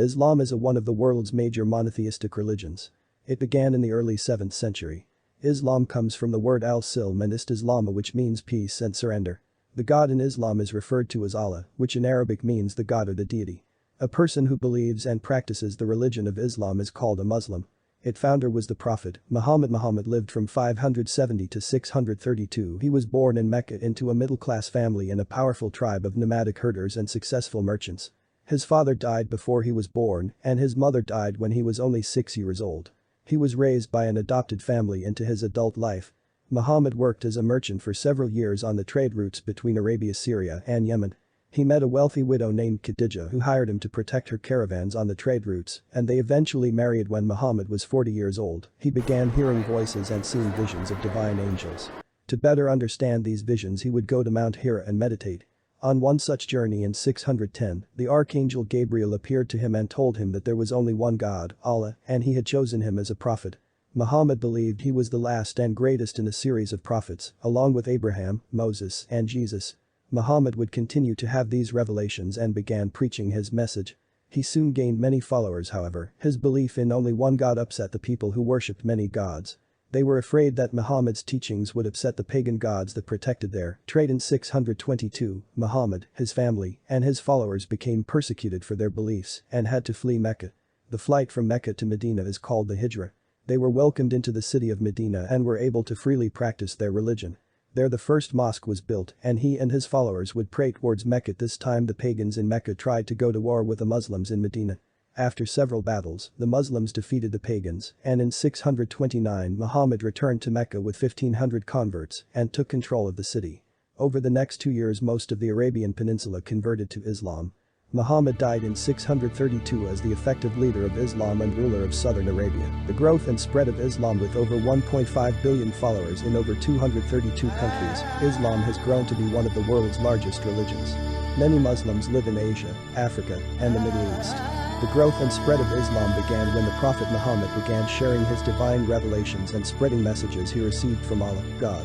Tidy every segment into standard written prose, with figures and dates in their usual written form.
Islam is one of the world's major monotheistic religions. It began in the early 7th century. Islam comes from the word al-Silm and Islama, which means peace and surrender. The god in Islam is referred to as Allah, which in Arabic means the god or the deity. A person who believes and practices the religion of Islam is called a Muslim. Its founder was the Prophet Muhammad. Muhammad lived from 570 to 632. He was born in Mecca into a middle-class family in a powerful tribe of nomadic herders and successful merchants. His father died before he was born, and his mother died when he was only 6 years old. He was raised by an adopted family into his adult life. Muhammad worked as a merchant for several years on the trade routes between Arabia, Syria, and Yemen. He met a wealthy widow named Khadija who hired him to protect her caravans on the trade routes, and they eventually married. When Muhammad was 40 years old, he began hearing voices and seeing visions of divine angels. To better understand these visions, he would go to Mount Hira and meditate. On one such journey in 610, the archangel Gabriel appeared to him and told him that there was only one God, Allah, and he had chosen him as a prophet. Muhammad believed he was the last and greatest in a series of prophets, along with Abraham, Moses, and Jesus. Muhammad would continue to have these revelations and began preaching his message. He soon gained many followers. However, his belief in only one God upset the people who worshipped many gods. They were afraid that Muhammad's teachings would upset the pagan gods that protected their trade. In 622, Muhammad, his family, and his followers became persecuted for their beliefs and had to flee Mecca. The flight from Mecca to Medina is called the Hijra. They were welcomed into the city of Medina and were able to freely practice their religion. There the first mosque was built, and he and his followers would pray towards Mecca. At this time the pagans in Mecca tried to go to war with the Muslims in Medina. After several battles, the Muslims defeated the pagans, and in 629 Muhammad returned to Mecca with 1,500 converts and took control of the city. Over the next 2 years most of the Arabian Peninsula converted to Islam. Muhammad died in 632 as the effective leader of Islam and ruler of southern Arabia. The growth and spread of Islam with over 1.5 billion followers in over 232 countries, Islam has grown to be one of the world's largest religions. Many Muslims live in Asia, Africa, and the Middle East. The growth and spread of Islam began when the Prophet Muhammad began sharing his divine revelations and spreading messages he received from Allah, God.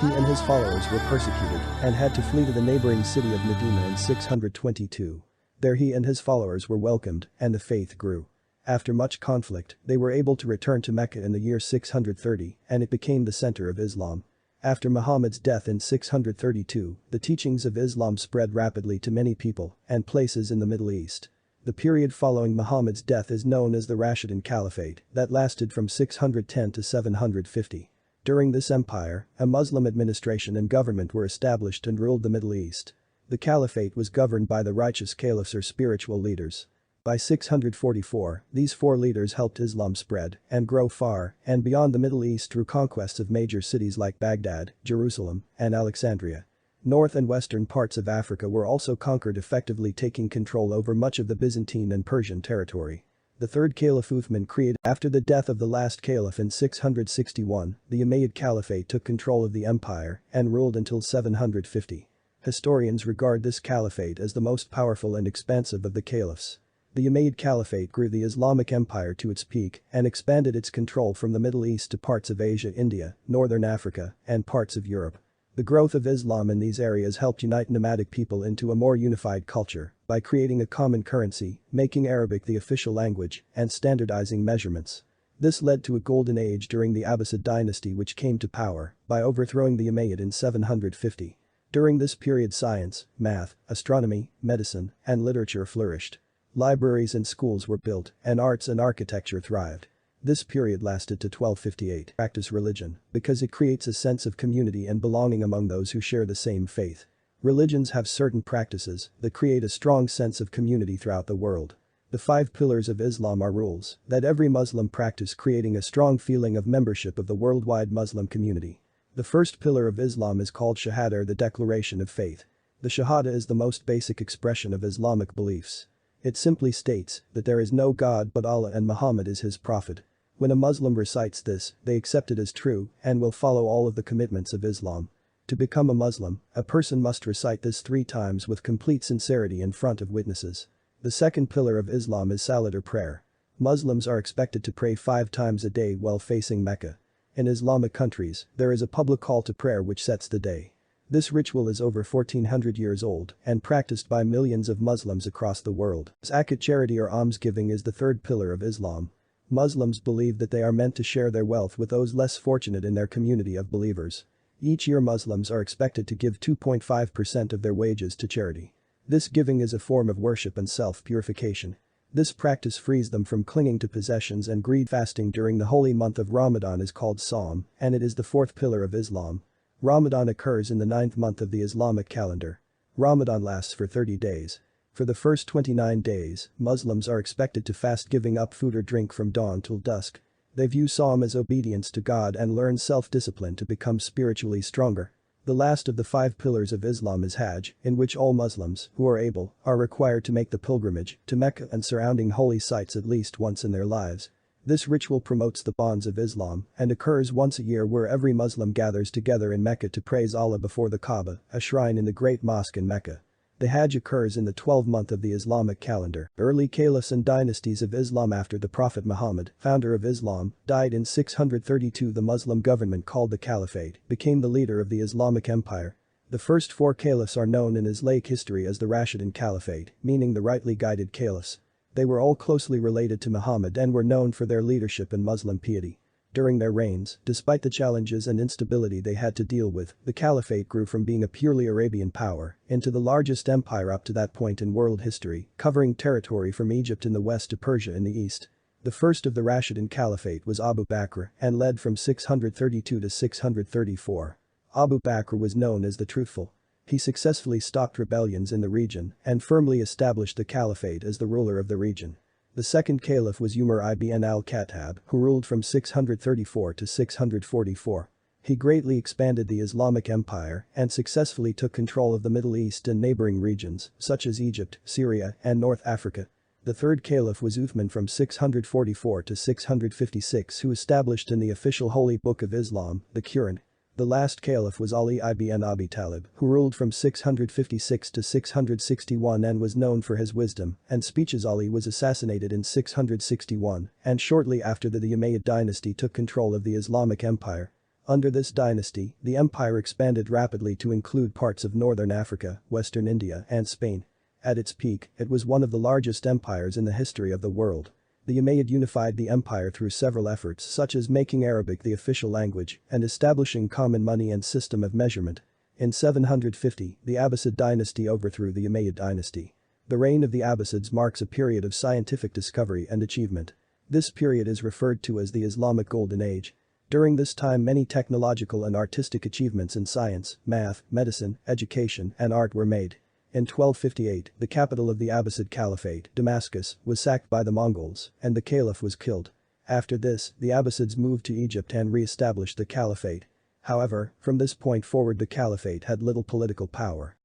He and his followers were persecuted and had to flee to the neighboring city of Medina in 622. There he and his followers were welcomed, and the faith grew. After much conflict, they were able to return to Mecca in the year 630, and it became the center of Islam. After Muhammad's death in 632, the teachings of Islam spread rapidly to many people and places in the Middle East. The period following Muhammad's death is known as the Rationing Caliphate that lasted from 610 to 750. During this empire, a Muslim administration and government were established and ruled the Middle East. The Caliphate was governed by the righteous Caliphs or spiritual leaders. By 644, these 4 leaders helped Islam spread and grow far and beyond the Middle East through conquests of major cities like Baghdad, Jerusalem, and Alexandria. North and western parts of Africa were also conquered, effectively taking control over much of the Byzantine and Persian territory. The third Caliph Uthman created after the death of the last Caliph in 661, the Umayyad Caliphate took control of the empire and ruled until 750. Historians regard this caliphate as the most powerful and expansive of the caliphs. The Umayyad Caliphate grew the Islamic Empire to its peak and expanded its control from the Middle East to parts of Asia, India, northern Africa, and parts of Europe. The growth of Islam in these areas helped unite nomadic people into a more unified culture by creating a common currency, making Arabic the official language, and standardizing measurements. This led to a golden age during the Abbasid Dynasty, which came to power by overthrowing the Umayyad in 750. During this period science, math, astronomy, medicine, and literature flourished. Libraries and schools were built, and arts and architecture thrived. This period lasted to 1258. Practice religion, because it creates a sense of community and belonging among those who share the same faith. Religions have certain practices that create a strong sense of community throughout the world. The 5 pillars of Islam are rules that every Muslim practice, creating a strong feeling of membership of the worldwide Muslim community. The first pillar of Islam is called Shahadar, the declaration of faith. The Shahada is the most basic expression of Islamic beliefs. It simply states that there is no God but Allah and Muhammad is his prophet. When a Muslim recites this, they accept it as true and will follow all of the commitments of Islam. To become a Muslim, a person must recite this 3 times with complete sincerity in front of witnesses. The second pillar of Islam is Salat or prayer. Muslims are expected to pray 5 times a day while facing Mecca. In Islamic countries, there is a public call to prayer which sets the day. This ritual is over 1400 years old and practiced by millions of Muslims across the world. Zakat, charity or almsgiving, is the third pillar of Islam. Muslims believe that they are meant to share their wealth with those less fortunate in their community of believers. Each year Muslims are expected to give 2.5% of their wages to charity. This giving is a form of worship and self-purification. This practice frees them from clinging to possessions and greed. Fasting during the holy month of Ramadan is called Sawm, and it is the fourth pillar of Islam. Ramadan occurs in the 9th month of the Islamic calendar. Ramadan lasts for 30 days. For the first 29 days, Muslims are expected to fast, giving up food or drink from dawn till dusk. They view Sawm as obedience to God and learn self-discipline to become spiritually stronger. The last of the 5 pillars of Islam is Hajj, in which all Muslims, who are able, are required to make the pilgrimage to Mecca and surrounding holy sites at least once in their lives. This ritual promotes the bonds of Islam and occurs once a year, where every Muslim gathers together in Mecca to praise Allah before the Kaaba, a shrine in the Great Mosque in Mecca. The Hajj occurs in the 12th month of the Islamic calendar. Early caliphs and dynasties of Islam. After the Prophet Muhammad, founder of Islam, died in 632, the Muslim government called the Caliphate became the leader of the Islamic Empire. The first 4 caliphs are known in Islamic history as the Rationing Caliphate, meaning the rightly guided caliphs. They were all closely related to Muhammad and were known for their leadership and Muslim piety. During their reigns, despite the challenges and instability they had to deal with, the Caliphate grew from being a purely Arabian power into the largest empire up to that point in world history, covering territory from Egypt in the west to Persia in the east. The first of the Rationing Caliphate was Abu Bakr and led from 632 to 634. Abu Bakr was known as the Truthful. He successfully stopped rebellions in the region and firmly established the Caliphate as the ruler of the region. The second caliph was Umar ibn al-Khattab, who ruled from 634 to 644. He greatly expanded the Islamic Empire and successfully took control of the Middle East and neighboring regions, such as Egypt, Syria, and North Africa. The third caliph was Uthman from 644 to 656, who established in the official holy book of Islam, the Quran. The last caliph was Ali ibn Abi Talib, who ruled from 656 to 661 and was known for his wisdom and speeches. Ali was assassinated in 661, and shortly after the Umayyad dynasty took control of the Islamic Empire. Under this dynasty, the empire expanded rapidly to include parts of northern Africa, western India, and Spain. At its peak, it was one of the largest empires in the history of the world. The Umayyad unified the empire through several efforts, such as making Arabic the official language and establishing common money and system of measurement. In 750, the Abbasid Dynasty overthrew the Umayyad dynasty. The reign of the Abbasids marks a period of scientific discovery and achievement. This period is referred to as the Islamic Golden Age. During this time, many technological and artistic achievements in science, math, medicine, education, and art were made. In 1258, the capital of the Abbasid Caliphate, Damascus, was sacked by the Mongols, and the caliph was killed. After this, the Abbasids moved to Egypt and re-established the caliphate. However, from this point forward the caliphate had little political power.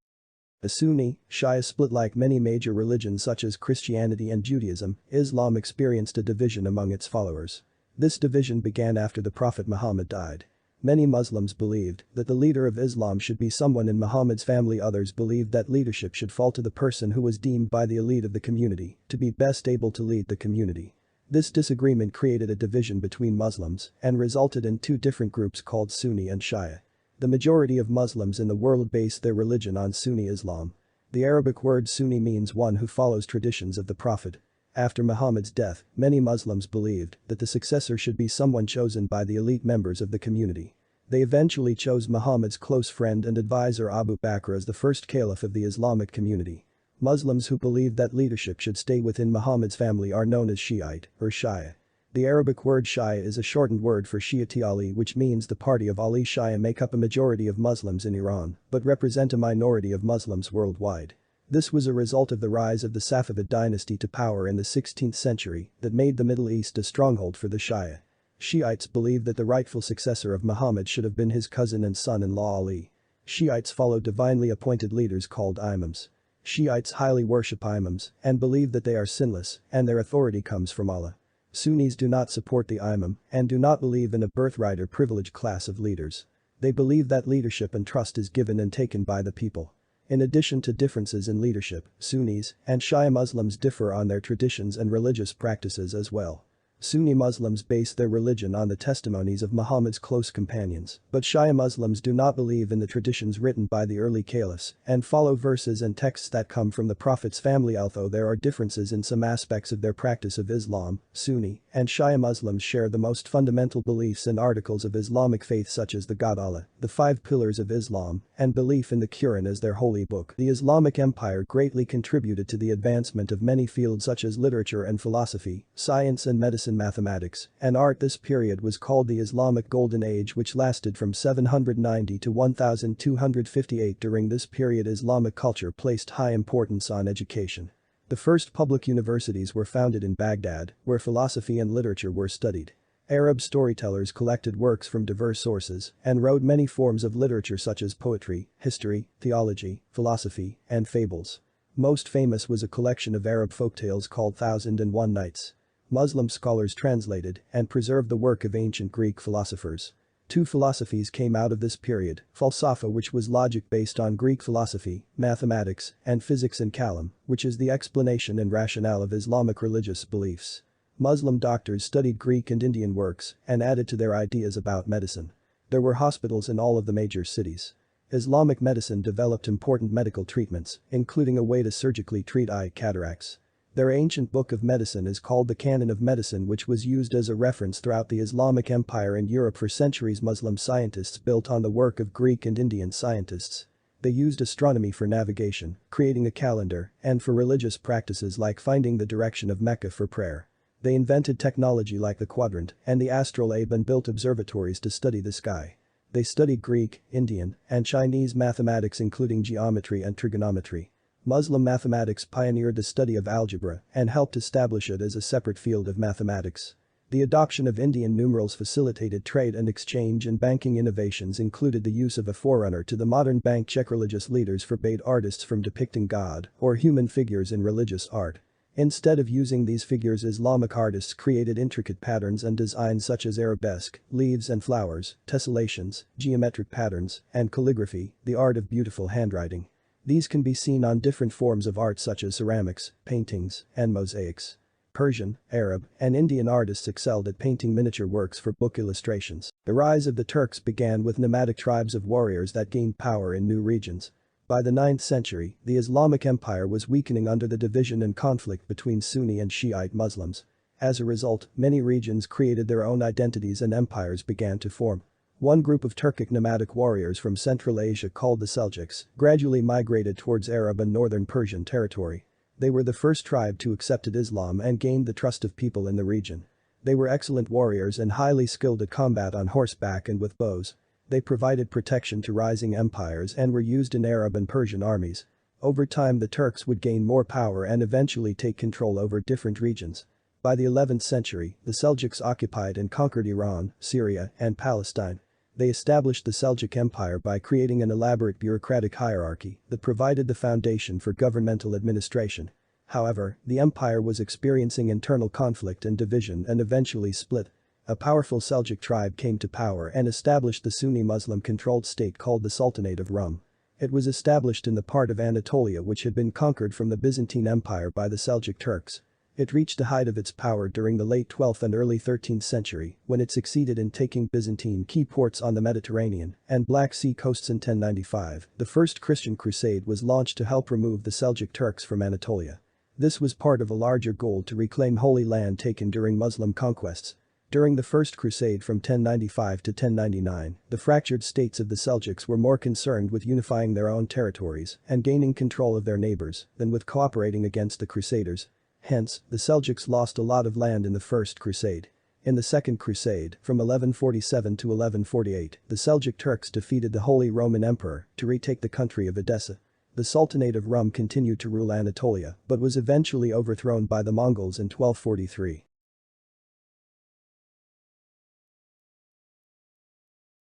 The Sunni, Shia split. Like many major religions such as Christianity and Judaism, Islam experienced a division among its followers. This division began after the Prophet Muhammad died. Many Muslims believed that the leader of Islam should be someone in Muhammad's family. Others believed that leadership should fall to the person who was deemed by the elite of the community to be best able to lead the community. This disagreement created a division between Muslims and resulted in 2 different groups called Sunni and Shia. The majority of Muslims in the world base their religion on Sunni Islam. The Arabic word Sunni means one who follows traditions of the Prophet. After Muhammad's death, many Muslims believed that the successor should be someone chosen by the elite members of the community. They eventually chose Muhammad's close friend and advisor Abu Bakr as the first caliph of the Islamic community. Muslims who believed that leadership should stay within Muhammad's family are known as Shiite or Shia. The Arabic word Shia is a shortened word for Shi'ati Ali, which means the party of Ali. Shia make up a majority of Muslims in Iran, but represent a minority of Muslims worldwide. This was a result of the rise of the Safavid dynasty to power in the 16th century that made the Middle East a stronghold for the Shia. Shiites believed that the rightful successor of Muhammad should have been his cousin and son-in-law Ali. Shiites followed divinely appointed leaders called imams. Shiites highly worship imams and believe that they are sinless and their authority comes from Allah. Sunnis do not support the imam and do not believe in a birthright or privileged class of leaders. They believe that leadership and trust is given and taken by the people. In addition to differences in leadership, Sunnis and Shia Muslims differ on their traditions and religious practices as well. Sunni Muslims base their religion on the testimonies of Muhammad's close companions, but Shia Muslims do not believe in the traditions written by the early caliphs and follow verses and texts that come from the Prophet's family. Although there are differences in some aspects of their practice of Islam, Sunni and Shia Muslims share the most fundamental beliefs and articles of Islamic faith, such as the God Allah, the 5 pillars of Islam, and belief in the Quran as their holy book. The Islamic Empire greatly contributed to the advancement of many fields such as literature and philosophy, science and medicine, mathematics, and art. This period was called the Islamic Golden Age, which lasted from 790 to 1258. During this period, Islamic culture placed high importance on education. The first public universities were founded in Baghdad, where philosophy and literature were studied. Arab storytellers collected works from diverse sources and wrote many forms of literature such as poetry, history, theology, philosophy, and fables. Most famous was a collection of Arab folktales called Thousand and One Nights. Muslim scholars translated and preserved the work of ancient Greek philosophers. 2 philosophies came out of this period: falsafa, which was logic based on Greek philosophy, mathematics, and physics, and kalam, which is the explanation and rationale of Islamic religious beliefs. Muslim doctors studied Greek and Indian works and added to their ideas about medicine. There were hospitals in all of the major cities. Islamic medicine developed important medical treatments, including a way to surgically treat eye cataracts. Their ancient book of medicine is called the Canon of Medicine, which was used as a reference throughout the Islamic Empire and Europe for centuries. Muslim scientists built on the work of Greek and Indian scientists. They used astronomy for navigation, creating a calendar, and for religious practices like finding the direction of Mecca for prayer. They invented technology like the quadrant and the astrolabe and built observatories to study the sky. They studied Greek, Indian, and Chinese mathematics, including geometry and trigonometry. Muslim mathematics pioneered the study of algebra and helped establish it as a separate field of mathematics. The adoption of Indian numerals facilitated trade and exchange, and banking innovations included the use of a forerunner to the modern bank check. Religious leaders forbade artists from depicting God or human figures in religious art. Instead of using these figures, Islamic artists created intricate patterns and designs such as arabesque, leaves and flowers, tessellations, geometric patterns, and calligraphy, the art of beautiful handwriting. These can be seen on different forms of art such as ceramics, paintings, and mosaics. Persian, Arab, and Indian artists excelled at painting miniature works for book illustrations. The rise of the Turks began with nomadic tribes of warriors that gained power in new regions. By the 9th century, the Islamic Empire was weakening under the division and conflict between Sunni and Shiite Muslims. As a result, many regions created their own identities and empires began to form. One group of Turkic nomadic warriors from Central Asia, called the Seljuks, gradually migrated towards Arab and northern Persian territory. They were the first tribe to accept Islam and gained the trust of people in the region. They were excellent warriors and highly skilled at combat on horseback and with bows. They provided protection to rising empires and were used in Arab and Persian armies. Over time, the Turks would gain more power and eventually take control over different regions. By the 11th century, the Seljuks occupied and conquered Iran, Syria, and Palestine. They established the Seljuk Empire by creating an elaborate bureaucratic hierarchy that provided the foundation for governmental administration. However, the empire was experiencing internal conflict and division and eventually split. A powerful Seljuk tribe came to power and established the Sunni Muslim-controlled state called the Sultanate of Rum. It was established in the part of Anatolia which had been conquered from the Byzantine Empire by the Seljuk Turks. It reached the height of its power during the late 12th and early 13th century, when it succeeded in taking Byzantine key ports on the Mediterranean and Black Sea coasts. In 1095, the First Christian Crusade was launched to help remove the Seljuk Turks from Anatolia. This was part of a larger goal to reclaim Holy Land taken during Muslim conquests. During the First Crusade from 1095 to 1099, the fractured states of the Seljuks were more concerned with unifying their own territories and gaining control of their neighbors than with cooperating against the Crusaders. Hence, the Seljuks lost a lot of land in the First Crusade. In the Second Crusade, from 1147 to 1148, the Seljuk Turks defeated the Holy Roman Emperor to retake the country of Edessa. The Sultanate of Rum continued to rule Anatolia but was eventually overthrown by the Mongols in 1243.